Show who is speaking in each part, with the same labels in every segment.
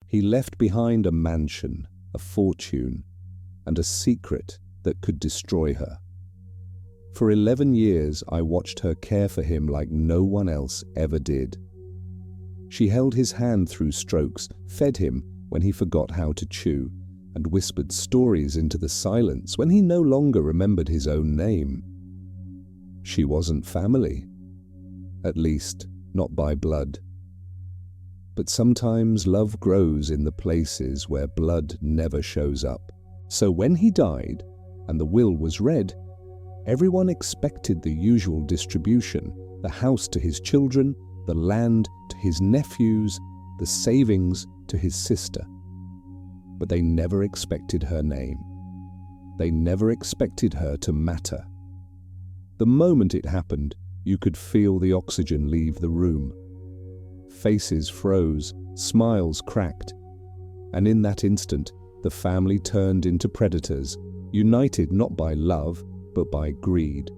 Speaker 1: He left behind a mansion, a fortune, and a secret that could destroy her. For 11 years, I watched her care for him like no one else ever did. She held his hand through strokes, fed him when he forgot how to chew, and whispered stories into the silence when he no longer remembered his own name. She wasn't family. At least, not by blood. But sometimes love grows in the places where blood never shows up. So when he died, and the will was read, everyone expected the usual distribution, the house to his children, the land to his nephews, the savings to his sister. But they never expected her name. They never expected her to matter. The moment it happened, you could feel the oxygen leave the room. Faces froze, smiles cracked, and in that instant, the family turned into predators, united not by love, but by greed.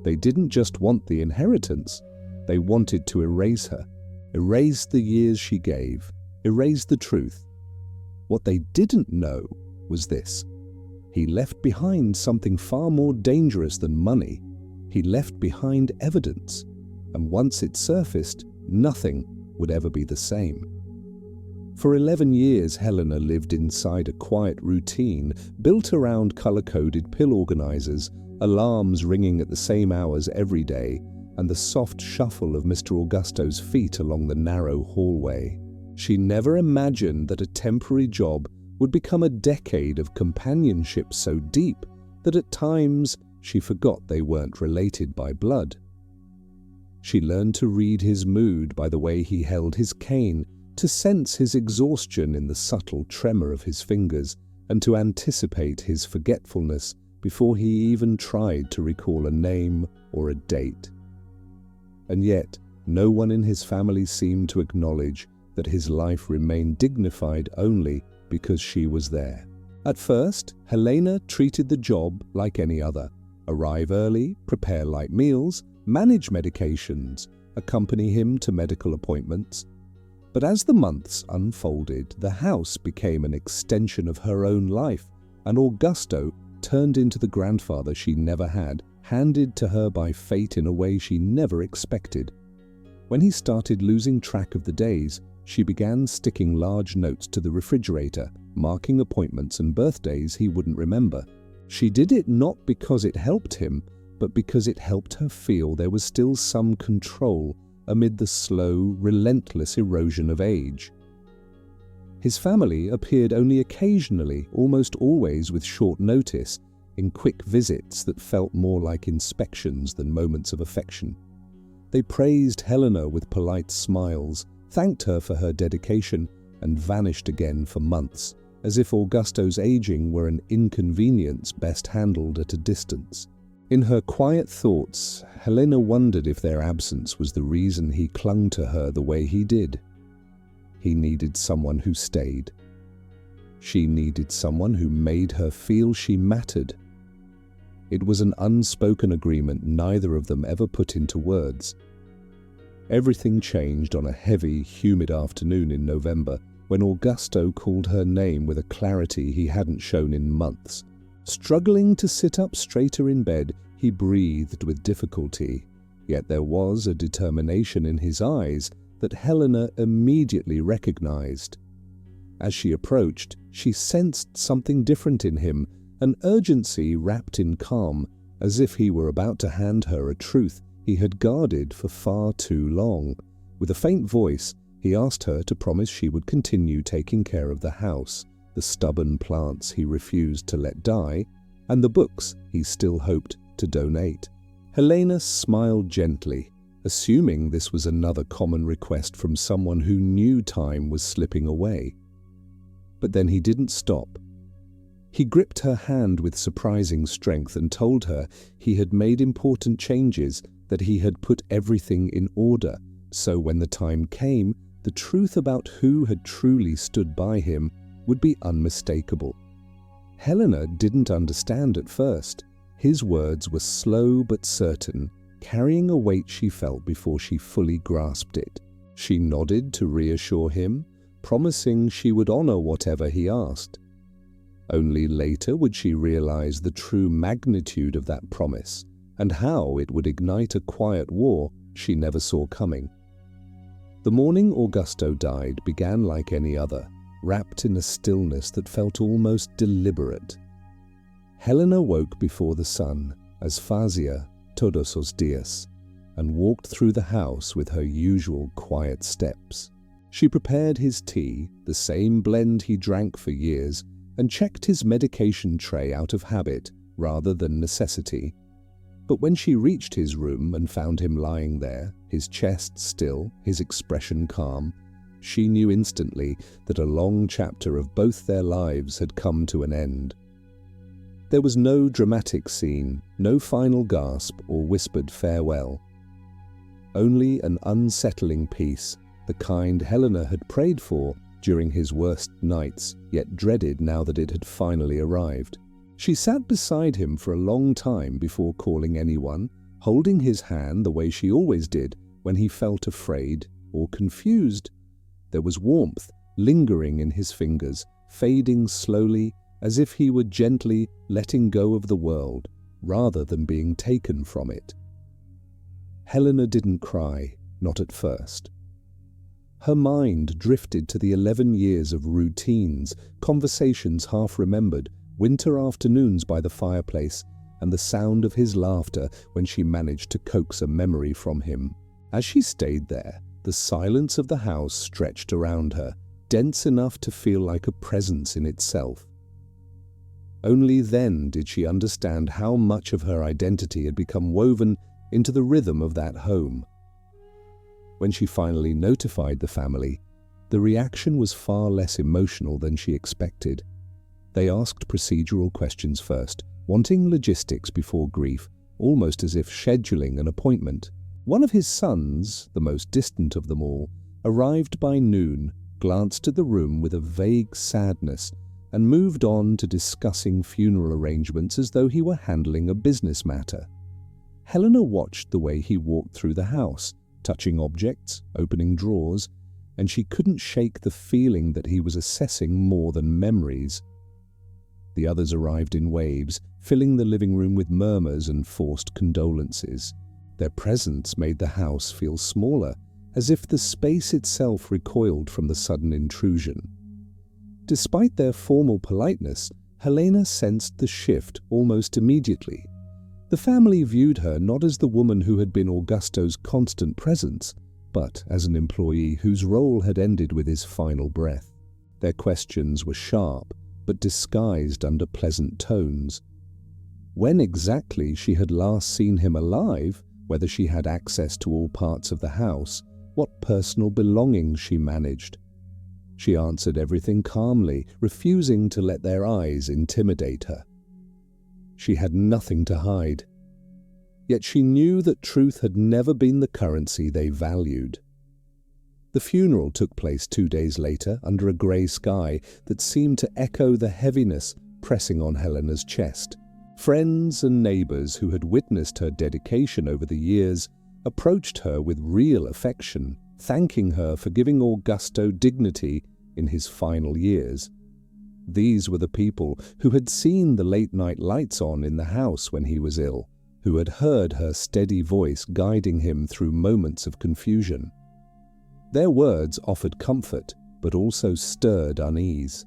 Speaker 1: They didn't just want the inheritance, they wanted to erase her, erase the years she gave, erase the truth. What they didn't know was this: he left behind something far more dangerous than money. He left behind evidence, and once it surfaced, nothing would ever be the same. For 11 years, Helena lived inside a quiet routine built around color-coded pill organizers, alarms ringing at the same hours every day, and the soft shuffle of Mr. Augusto's feet along the narrow hallway. She never imagined that a temporary job would become a decade of companionship so deep that at times she forgot they weren't related by blood. She learned to read his mood by the way he held his cane, to sense his exhaustion in the subtle tremor of his fingers, and to anticipate his forgetfulness before he even tried to recall a name or a date. And yet, no one in his family seemed to acknowledge that his life remained dignified only because she was there. At first, Helena treated the job like any other: arrive early, prepare light meals, manage medications, accompany him to medical appointments. But as the months unfolded, the house became an extension of her own life, and Augusto turned into the grandfather she never had, handed to her by fate in a way she never expected. When he started losing track of the days, she began sticking large notes to the refrigerator, marking appointments and birthdays he wouldn't remember. She did it not because it helped him, but because it helped her feel there was still some control amid the slow, relentless erosion of age. His family appeared only occasionally, almost always with short notice, in quick visits that felt more like inspections than moments of affection. They praised Helena with polite smiles, thanked her for her dedication, and vanished again for months, as if Augusto's aging were an inconvenience best handled at a distance. In her quiet thoughts, Helena wondered if their absence was the reason he clung to her the way he did. He needed someone who stayed. She needed someone who made her feel she mattered. It was an unspoken agreement neither of them ever put into words. Everything changed on a heavy, humid afternoon in November when Augusto called her name with a clarity he hadn't shown in months. Struggling to sit up straighter in bed, he breathed with difficulty, yet there was a determination in his eyes that Helena immediately recognized. As she approached, she sensed something different in him, an urgency wrapped in calm, as if he were about to hand her a truth he had guarded for far too long. With a faint voice, he asked her to promise she would continue taking care of the house, the stubborn plants he refused to let die, and the books he still hoped to donate. Helena smiled gently, assuming this was another common request from someone who knew time was slipping away. But then he didn't stop. He gripped her hand with surprising strength and told her he had made important changes, that he had put everything in order, so when the time came, the truth about who had truly stood by him would be unmistakable. Helena didn't understand at first. His words were slow but certain, carrying a weight she felt before she fully grasped it. She nodded to reassure him, promising she would honor whatever he asked. Only later would she realize the true magnitude of that promise and how it would ignite a quiet war she never saw coming. The morning Augusto died began like any other, wrapped in a stillness that felt almost deliberate. Helena woke before the sun, as fazia todos os dias, and walked through the house with her usual quiet steps. She prepared his tea, the same blend he drank for years, and checked his medication tray out of habit rather than necessity. But when she reached his room and found him lying there, his chest still, his expression calm, she knew instantly that a long chapter of both their lives had come to an end. There was no dramatic scene, no final gasp or whispered farewell. Only an unsettling peace, the kind Helena had prayed for during his worst nights, yet dreaded now that it had finally arrived. She sat beside him for a long time before calling anyone, holding his hand the way she always did when he felt afraid or confused. There was warmth lingering in his fingers, fading slowly as if he were gently letting go of the world rather than being taken from it. Helena didn't cry, not at first. Her mind drifted to the 11 years of routines, conversations half remembered, winter afternoons by the fireplace, and the sound of his laughter when she managed to coax a memory from him. As she stayed there, the silence of the house stretched around her, dense enough to feel like a presence in itself. Only then did she understand how much of her identity had become woven into the rhythm of that home. When she finally notified the family, the reaction was far less emotional than she expected. They asked procedural questions first, wanting logistics before grief, almost as if scheduling an appointment. One of his sons, the most distant of them all, arrived by noon, glanced at the room with a vague sadness, and moved on to discussing funeral arrangements as though he were handling a business matter. Helena watched the way he walked through the house, touching objects, opening drawers, and she couldn't shake the feeling that he was assessing more than memories. The others arrived in waves, filling the living room with murmurs and forced condolences. Their presence made the house feel smaller, as if the space itself recoiled from the sudden intrusion. Despite their formal politeness, Helena sensed the shift almost immediately. The family viewed her not as the woman who had been Augusto's constant presence, but as an employee whose role had ended with his final breath. Their questions were sharp, but disguised under pleasant tones. When exactly she had last seen him alive, whether she had access to all parts of the house, what personal belongings she managed. She answered everything calmly, refusing to let their eyes intimidate her. She had nothing to hide. Yet she knew that truth had never been the currency they valued. The funeral took place 2 days later under a grey sky that seemed to echo the heaviness pressing on Helena's chest. Friends and neighbours who had witnessed her dedication over the years approached her with real affection, thanking her for giving Augusto dignity in his final years. These were the people who had seen the late-night lights on in the house when he was ill, who had heard her steady voice guiding him through moments of confusion. Their words offered comfort, but also stirred unease.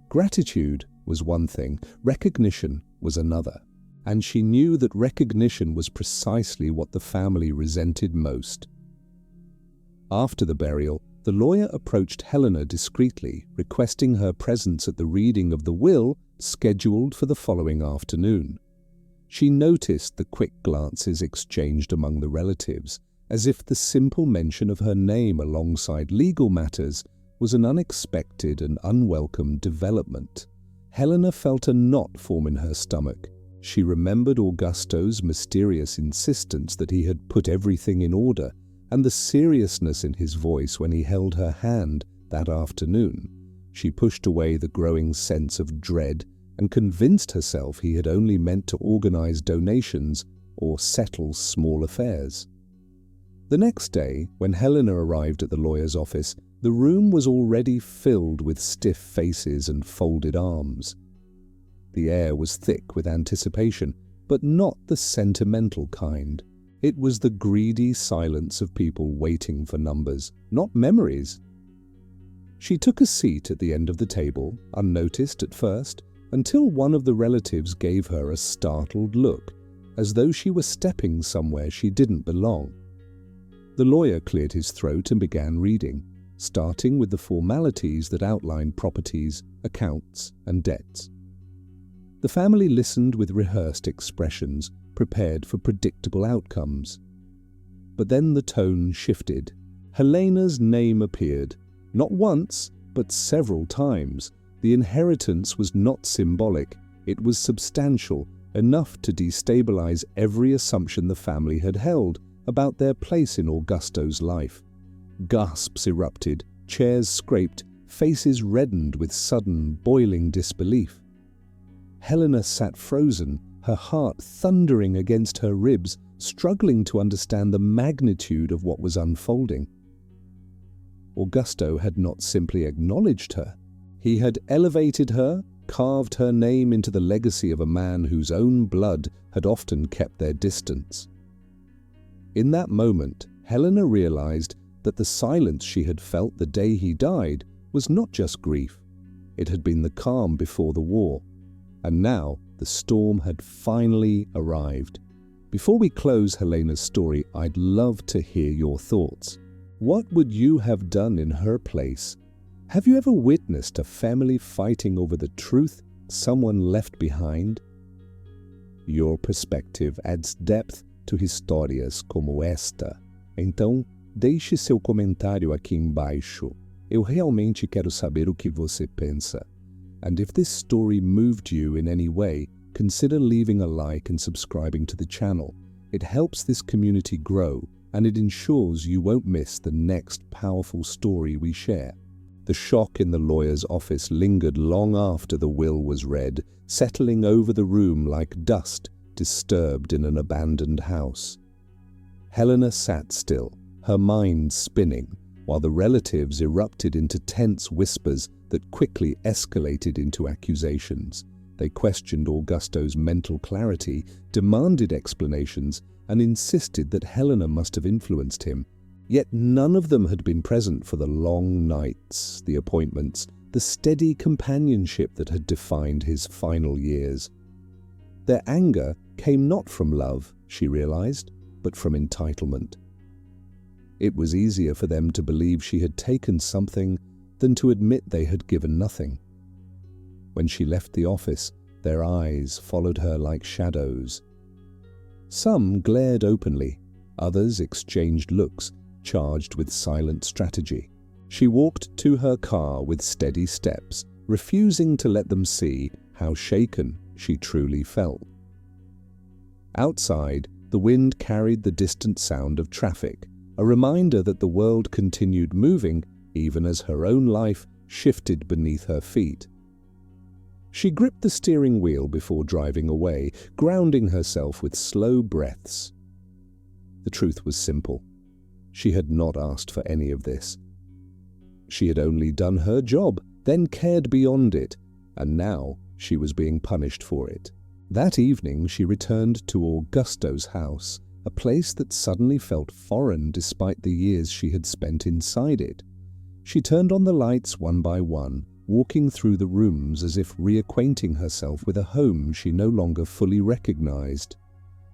Speaker 1: Gratitude was one thing, recognition was another, and she knew that recognition was precisely what the family resented most. After the burial, the lawyer approached Helena discreetly, requesting her presence at the reading of the will scheduled for the following afternoon. She noticed the quick glances exchanged among the relatives, as if the simple mention of her name alongside legal matters was an unexpected and unwelcome development. Helena felt a knot form in her stomach. She remembered Augusto's mysterious insistence that he had put everything in order, and the seriousness in his voice when he held her hand that afternoon. She pushed away the growing sense of dread and convinced herself he had only meant to organize donations or settle small affairs. The next day, when Helena arrived at the lawyer's office, The room was already filled with stiff faces and folded arms. The air was thick with anticipation, but not the sentimental kind. It was the greedy silence of people waiting for numbers, not memories. She took a seat at the end of the table, unnoticed at first, until one of the relatives gave her a startled look, as though she were stepping somewhere she didn't belong. The lawyer cleared his throat and began reading, starting with the formalities that outlined properties, accounts, and debts. The family listened with rehearsed expressions, prepared for predictable outcomes. But then the tone shifted. Helena's name appeared, not once, but several times. The inheritance was not symbolic, it was substantial, enough to destabilize every assumption the family had held about their place in Augusto's life. Gasps erupted, chairs scraped, faces reddened with sudden, boiling disbelief. Helena sat frozen, her heart thundering against her ribs, struggling to understand the magnitude of what was unfolding. Augusto had not simply acknowledged her. He had elevated her, carved her name into the legacy of a man whose own blood had often kept their distance. In that moment, Helena realized that the silence she had felt the day he died was not just grief. It had been the calm before the war. And now the storm had finally arrived. Before we close Helena's story, I'd love to hear your thoughts. What would you have done in her place? Have you ever witnessed a family fighting over the truth someone left behind? Your perspective adds depth to histórias como esta. Então, deixe seu comentário aqui embaixo. Eu realmente quero saber o que você pensa. And if this story moved you in any way, consider leaving a like and subscribing to the channel. It helps this community grow, and it ensures you won't miss the next powerful story we share. The shock in the lawyer's office lingered long after the will was read, settling over the room like dust disturbed in an abandoned house. Helena sat still, her mind spinning, while the relatives erupted into tense whispers that quickly escalated into accusations. They questioned Augusto's mental clarity, demanded explanations, and insisted that Helena must have influenced him. Yet none of them had been present for the long nights, the appointments, the steady companionship that had defined his final years. Their anger came not from love, she realized, but from entitlement. It was easier for them to believe she had taken something than to admit they had given nothing. When she left the office, their eyes followed her like shadows. Some glared openly, others exchanged looks, charged with silent strategy. She walked to her car with steady steps, refusing to let them see how shaken she truly felt. Outside, the wind carried the distant sound of traffic, a reminder that the world continued moving even as her own life shifted beneath her feet. She gripped the steering wheel before driving away, grounding herself with slow breaths. The truth was simple. She had not asked for any of this. She had only done her job, then cared beyond it, and now she was being punished for it. That evening she returned to Augusto's house, a place that suddenly felt foreign despite the years she had spent inside it. She turned on the lights one by one, walking through the rooms as if reacquainting herself with a home she no longer fully recognized.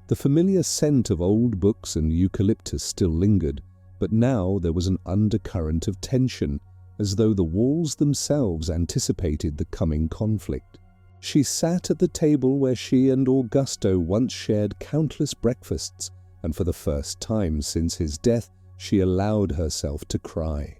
Speaker 1: The familiar scent of old books and eucalyptus still lingered, but now there was an undercurrent of tension, as though the walls themselves anticipated the coming conflict. She sat at the table where she and Augusto once shared countless breakfasts, and for the first time since his death, she allowed herself to cry.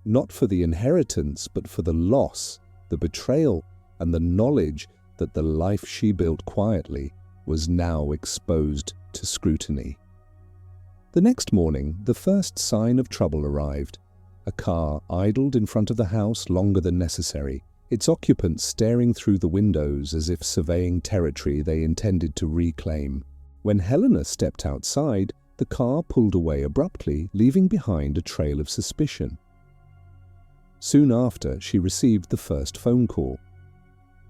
Speaker 1: Not for the inheritance, but for the loss, the betrayal, and the knowledge that the life she built quietly was now exposed to scrutiny. The next morning, the first sign of trouble arrived. A car idled in front of the house longer than necessary, its occupants staring through the windows as if surveying territory they intended to reclaim. When Helena stepped outside, the car pulled away abruptly, leaving behind a trail of suspicion. Soon after, she received the first phone call.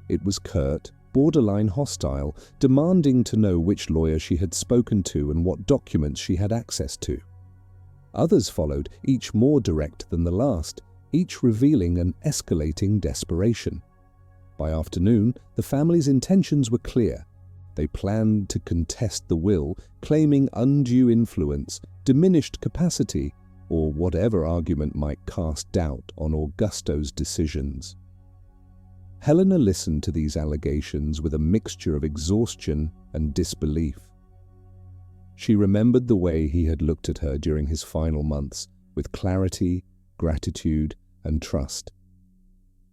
Speaker 1: It was curt, borderline hostile, demanding to know which lawyer she had spoken to and what documents she had access to. Others followed, each more direct than the last, each revealing an escalating desperation. By afternoon, the family's intentions were clear. They planned to contest the will, claiming undue influence, diminished capacity, or whatever argument might cast doubt on Augusto's decisions. Helena listened to these allegations with a mixture of exhaustion and disbelief. She remembered the way he had looked at her during his final months, with clarity, gratitude, and trust.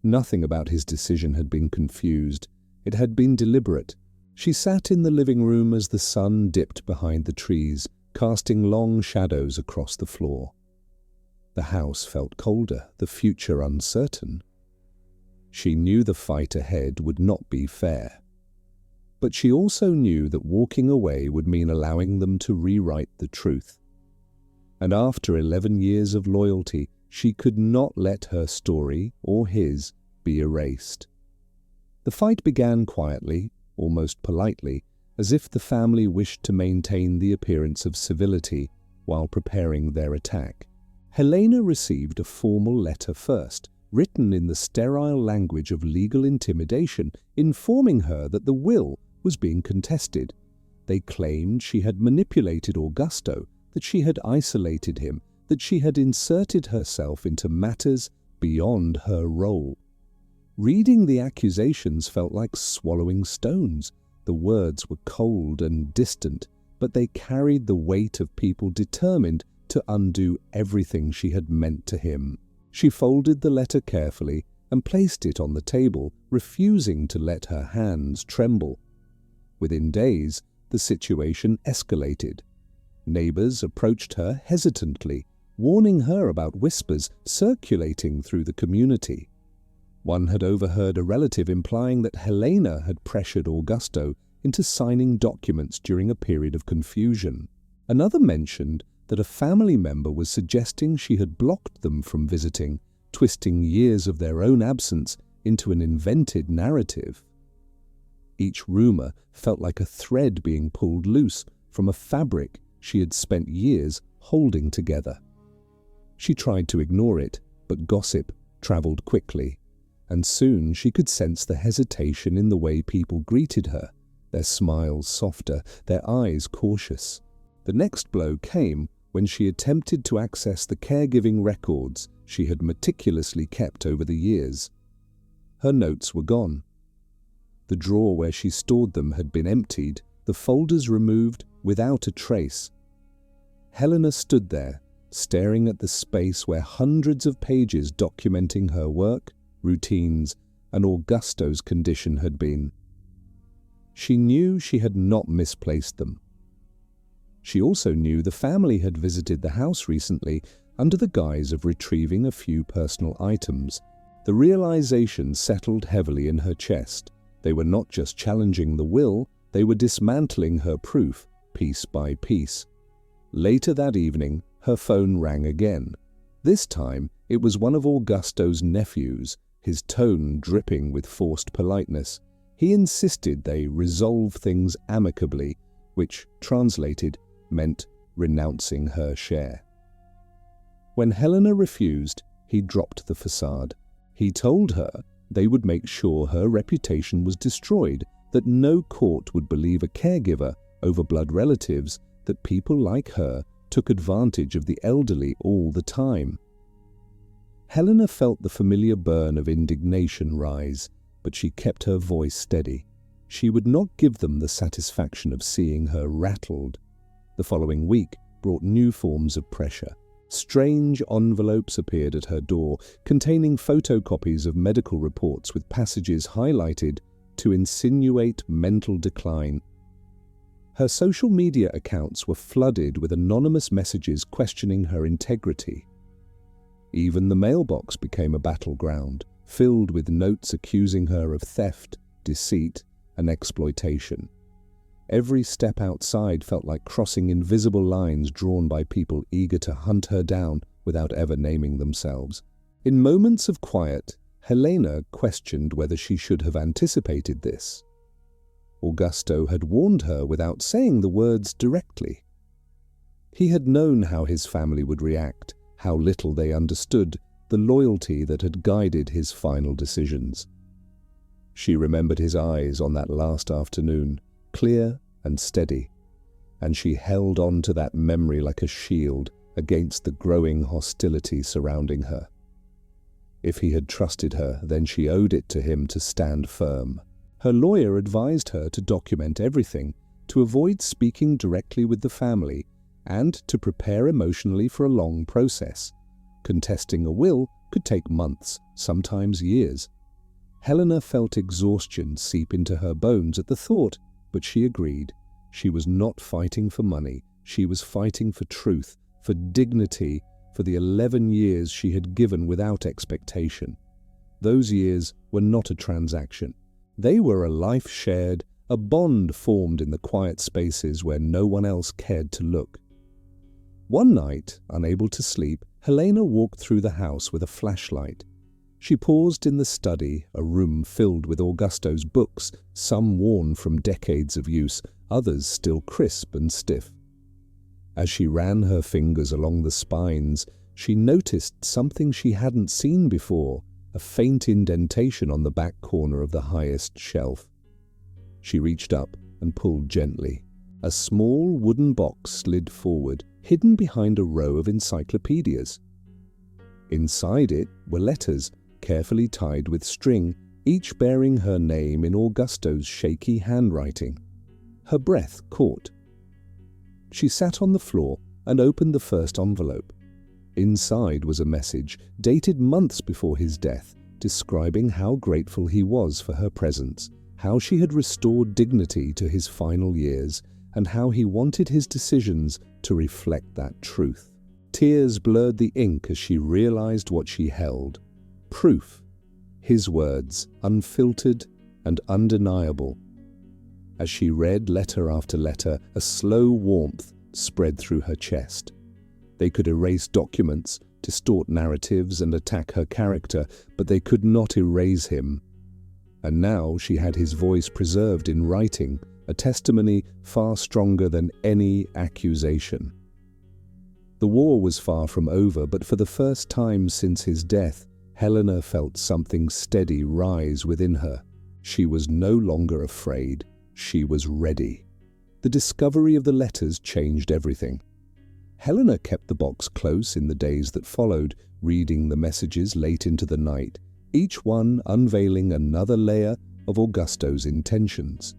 Speaker 1: Nothing about his decision had been confused. It had been deliberate. She sat in the living room as the sun dipped behind the trees, casting long shadows across the floor. The house felt colder, the future uncertain. She knew the fight ahead would not be fair. But she also knew that walking away would mean allowing them to rewrite the truth. And after 11 years of loyalty, she could not let her story, or his, be erased. The fight began quietly, almost politely, as if the family wished to maintain the appearance of civility while preparing their attack. Helena received a formal letter first, written in the sterile language of legal intimidation, informing her that the will was being contested. They claimed she had manipulated Augusto, that she had isolated him, that she had inserted herself into matters beyond her role. Reading the accusations felt like swallowing stones. The words were cold and distant, but they carried the weight of people determined to undo everything she had meant to him. She folded the letter carefully and placed it on the table, refusing to let her hands tremble. Within days, the situation escalated. Neighbors approached her hesitantly, warning her about whispers circulating through the community. One had overheard a relative implying that Helena had pressured Augusto into signing documents during a period of confusion. Another mentioned that a family member was suggesting she had blocked them from visiting, twisting years of their own absence into an invented narrative. Each rumor felt like a thread being pulled loose from a fabric she had spent years holding together. She tried to ignore it, but gossip traveled quickly, and soon she could sense the hesitation in the way people greeted her, their smiles softer, their eyes cautious. The next blow came when she attempted to access the caregiving records she had meticulously kept over the years. Her notes were gone. The drawer where she stored them had been emptied, the folders removed without a trace. Helena stood there, staring at the space where hundreds of pages documenting her work, routines, and Augusto's condition had been. She knew she had not misplaced them. She also knew the family had visited the house recently under the guise of retrieving a few personal items. The realization settled heavily in her chest. They were not just challenging the will, they were dismantling her proof, piece by piece. Later that evening, her phone rang again. This time, it was one of Augusto's nephews, his tone dripping with forced politeness. He insisted they resolve things amicably, which, translated, meant renouncing her share. When Helena refused, he dropped the facade. He told her they would make sure her reputation was destroyed, that no court would believe a caregiver over blood relatives, that people like her took advantage of the elderly all the time. Helena felt the familiar burn of indignation rise, but she kept her voice steady. She would not give them the satisfaction of seeing her rattled. The following week brought new forms of pressure. Strange envelopes appeared at her door, containing photocopies of medical reports with passages highlighted to insinuate mental decline. Her social media accounts were flooded with anonymous messages questioning her integrity. Even the mailbox became a battleground, filled with notes accusing her of theft, deceit, and exploitation. Every step outside felt like crossing invisible lines drawn by people eager to hunt her down without ever naming themselves. In moments of quiet, Helena questioned whether she should have anticipated this. Augusto had warned her without saying the words directly. He had known how his family would react, how little they understood the loyalty that had guided his final decisions. She remembered his eyes on that last afternoon, clear and steady, and she held on to that memory like a shield against the growing hostility surrounding her. If he had trusted her, then she owed it to him to stand firm. Her lawyer advised her to document everything, to avoid speaking directly with the family, and to prepare emotionally for a long process. Contesting a will could take months, sometimes years. Helena felt exhaustion seep into her bones at the thought, but she agreed. She was not fighting for money. She was fighting for truth, for dignity, for the 11 years she had given without expectation. Those years were not a transaction. They were a life shared, a bond formed in the quiet spaces where no one else cared to look. One night, unable to sleep, Helena walked through the house with a flashlight. She paused in the study, a room filled with Augusto's books, some worn from decades of use, others still crisp and stiff. As she ran her fingers along the spines, she noticed something she hadn't seen before, a faint indentation on the back corner of the highest shelf. She reached up and pulled gently. A small wooden box slid forward, hidden behind a row of encyclopedias. Inside it were letters, carefully tied with string, each bearing her name in Augusto's shaky handwriting. Her breath caught. She sat on the floor and opened the first envelope. Inside was a message, dated months before his death, describing how grateful he was for her presence, how she had restored dignity to his final years, and how he wanted his decisions to reflect that truth. Tears blurred the ink as she realized what she held. Proof. His words, unfiltered and undeniable. As she read letter after letter, a slow warmth spread through her chest. They could erase documents, distort narratives, and attack her character, but they could not erase him. And now she had his voice preserved in writing, a testimony far stronger than any accusation. The war was far from over, but for the first time since his death, Helena felt something steady rise within her. She was no longer afraid. She was ready. The discovery of the letters changed everything. Helena kept the box close in the days that followed, reading the messages late into the night, each one unveiling another layer of Augusto's intentions.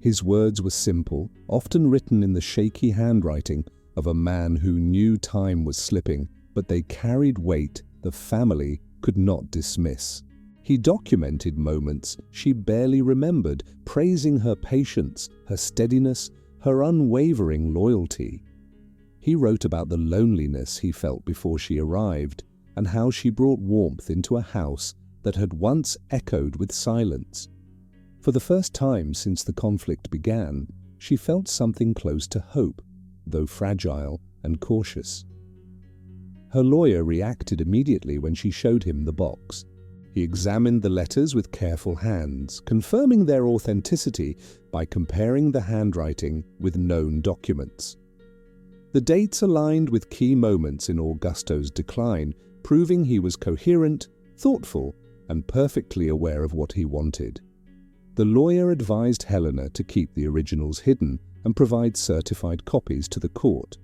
Speaker 1: His words were simple, often written in the shaky handwriting of a man who knew time was slipping, but they carried weight the family could not dismiss. He documented moments she barely remembered, praising her patience, her steadiness, her unwavering loyalty. He wrote about the loneliness he felt before she arrived, and how she brought warmth into a house that had once echoed with silence. For the first time since the conflict began, she felt something close to hope, though fragile and cautious. Her lawyer reacted immediately when she showed him the box. He examined the letters with careful hands, confirming their authenticity by comparing the handwriting with known documents. The dates aligned with key moments in Augusto's decline, proving he was coherent, thoughtful, and perfectly aware of what he wanted. The lawyer advised Helena to keep the originals hidden and provide certified copies to the court.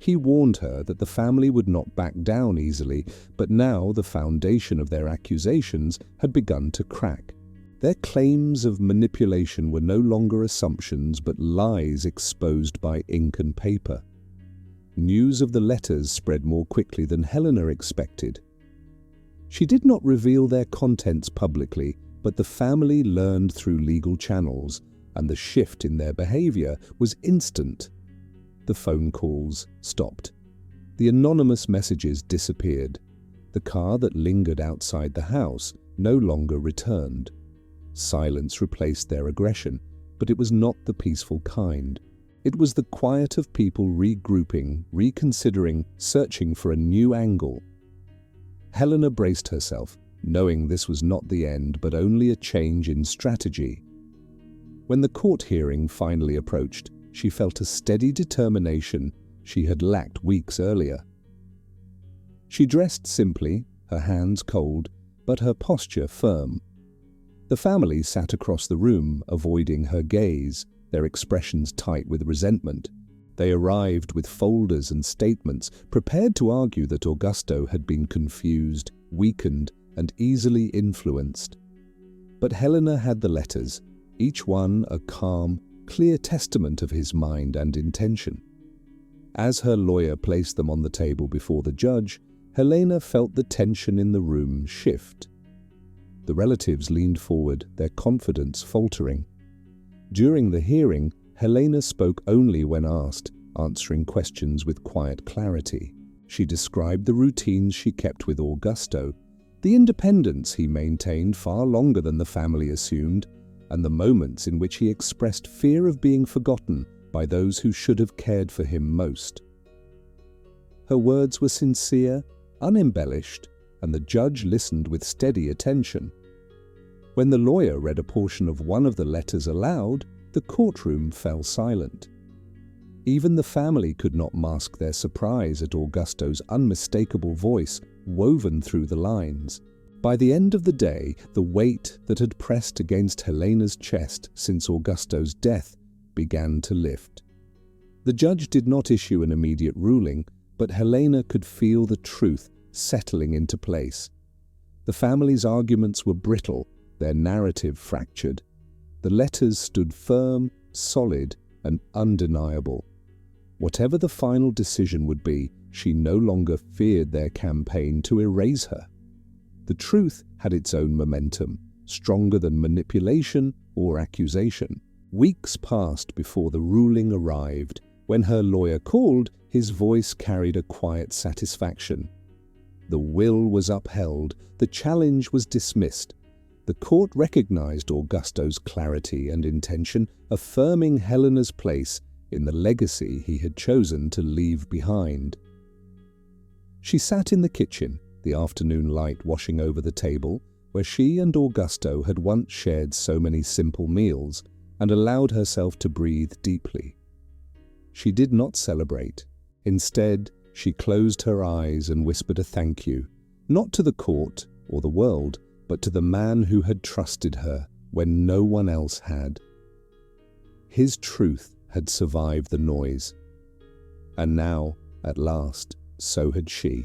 Speaker 1: He warned her that the family would not back down easily, but now the foundation of their accusations had begun to crack. Their claims of manipulation were no longer assumptions but lies exposed by ink and paper. News of the letters spread more quickly than Helena expected. She did not reveal their contents publicly, but the family learned through legal channels, and the shift in their behavior was instant. The phone calls stopped. The anonymous messages disappeared. The car that lingered outside the house no longer returned. Silence replaced their aggression, but it was not the peaceful kind. It was the quiet of people regrouping, reconsidering, searching for a new angle. Helena braced herself, knowing this was not the end but only a change in strategy. When the court hearing finally approached, she felt a steady determination she had lacked weeks earlier. She dressed simply, her hands cold, but her posture firm. The family sat across the room, avoiding her gaze, their expressions tight with resentment. They arrived with folders and statements, prepared to argue that Augusto had been confused, weakened, and easily influenced. But Helena had the letters, each one a calm, clear testament of his mind and intention. As her lawyer placed them on the table before the judge, Helena felt the tension in the room shift. The relatives leaned forward, their confidence faltering. During the hearing, Helena spoke only when asked, answering questions with quiet clarity. She described the routines she kept with Augusto, the independence he maintained far longer than the family assumed, and the moments in which he expressed fear of being forgotten by those who should have cared for him most. Her words were sincere, unembellished, and the judge listened with steady attention. When the lawyer read a portion of one of the letters aloud, the courtroom fell silent. Even the family could not mask their surprise at Augusto's unmistakable voice woven through the lines. By the end of the day, the weight that had pressed against Helena's chest since Augusto's death began to lift. The judge did not issue an immediate ruling, but Helena could feel the truth settling into place. The family's arguments were brittle, their narrative fractured. The letters stood firm, solid, and undeniable. Whatever the final decision would be, she no longer feared their campaign to erase her. The truth had its own momentum, stronger than manipulation or accusation. Weeks passed before the ruling arrived. When her lawyer called, his voice carried a quiet satisfaction. The will was upheld, the challenge was dismissed. The court recognized Augusto's clarity and intention, affirming Helena's place in the legacy he had chosen to leave behind. She sat in the kitchen, the afternoon light washing over the table, where she and Augusto had once shared so many simple meals, and allowed herself to breathe deeply. She did not celebrate. Instead, she closed her eyes and whispered a thank you, not to the court or the world, but to the man who had trusted her when no one else had. His truth had survived the noise. And now, at last, so had she.